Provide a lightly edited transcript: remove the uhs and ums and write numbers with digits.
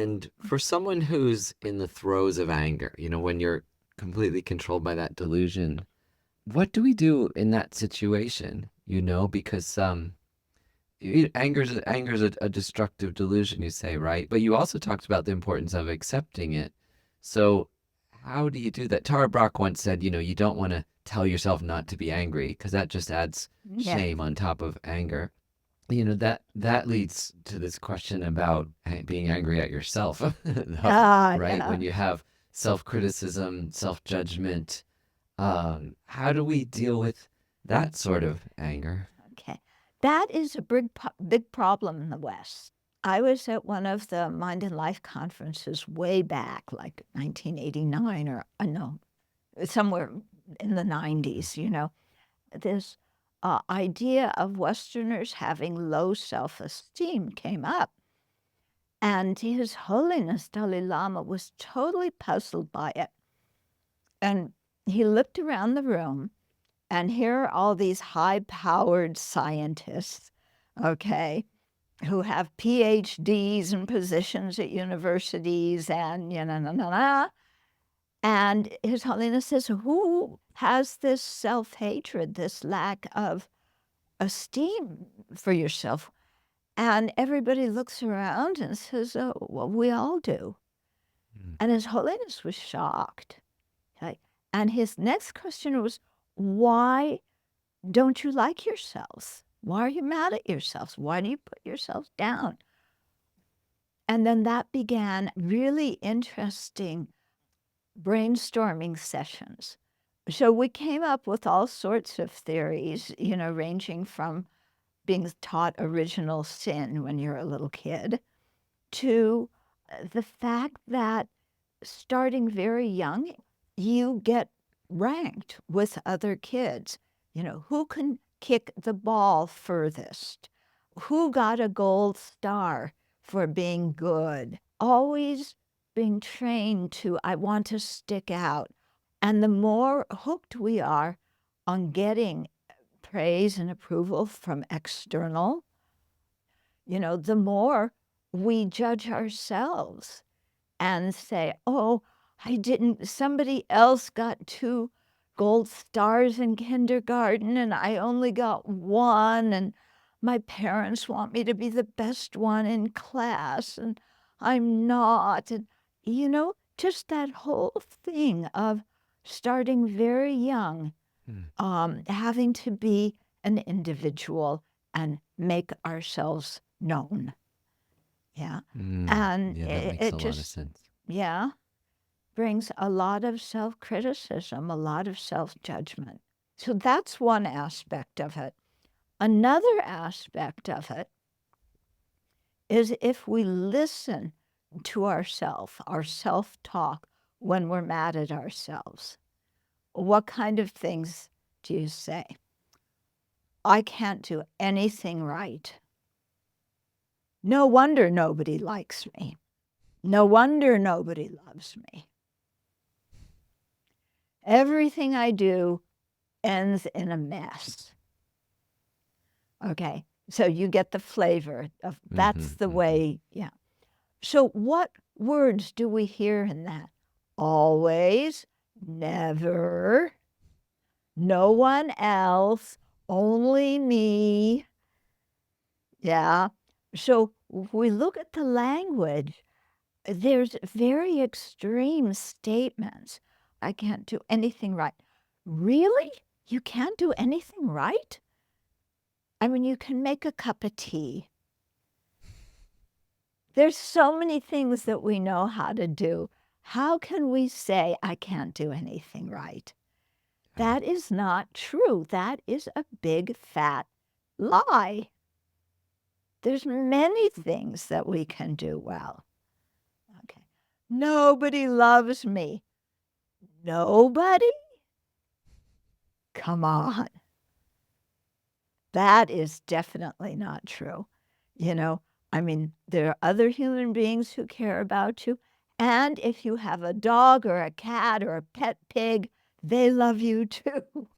And for someone who's in the throes of anger, when you're completely controlled by that delusion, what do we do in that situation? Because anger's a destructive delusion, you say, right? But you also talked about the importance of accepting it. So how do you do that? Tara Brach once said, you don't want to tell yourself not to be angry because that just adds Yeah. shame on top of anger. That leads to this question about being angry at yourself, right? Yeah. When you have self-criticism, self-judgment, how do we deal with that sort of anger? Okay. That is a big problem in the West. I was at one of the Mind and Life conferences way back, like 1989 or no, somewhere in the 90s, This idea of Westerners having low self-esteem came up. And His Holiness Dalai Lama was totally puzzled by it. And he looked around the room, and here are all these high-powered scientists, okay, who have PhDs and positions at universities and And His Holiness says, who has this self-hatred, this lack of esteem for yourself? And everybody looks around and says, oh, well, we all do. Mm. And His Holiness was shocked. Okay? And his next question was, why don't you like yourselves? Why are you mad at yourselves? Why do you put yourselves down? And then that began really interesting brainstorming sessions. So we came up with all sorts of theories, ranging from being taught original sin when you're a little kid to the fact that starting very young, you get ranked with other kids. Who can kick the ball furthest? Who got a gold star for being good? Always being trained to, I want to stick out. And the more hooked we are on getting praise and approval from external, the more we judge ourselves and say, oh, somebody else got 2 gold stars in kindergarten and I only got 1, and my parents want me to be the best one in class and I'm not. And, just that whole thing of starting very young, having to be an individual and make ourselves known. Yeah. And Yeah, that makes it a lot of just, sense. yeah, brings a lot of self-criticism, a lot of self-judgment. So that's one aspect of it. Another aspect of it is if we listen to ourselves, our self-talk, when we're mad at ourselves. What kind of things do you say? I can't do anything right. No wonder nobody likes me. No wonder nobody loves me. Everything I do ends in a mess. Okay, so you get the flavor of that's the way, yeah. So what words do we hear in that? Always, never, no one else, only me. Yeah. So if we look at the language, there's very extreme statements. I can't do anything right. Really? You can't do anything right? I mean, you can make a cup of tea. There's so many things that we know how to do. How can we say, I can't do anything right? That is not true. That is a big, fat lie. There's many things that we can do well. Okay. Nobody loves me. Nobody? Come on. That is definitely not true. I mean, there are other human beings who care about you. And if you have a dog or a cat or a pet pig, they love you too.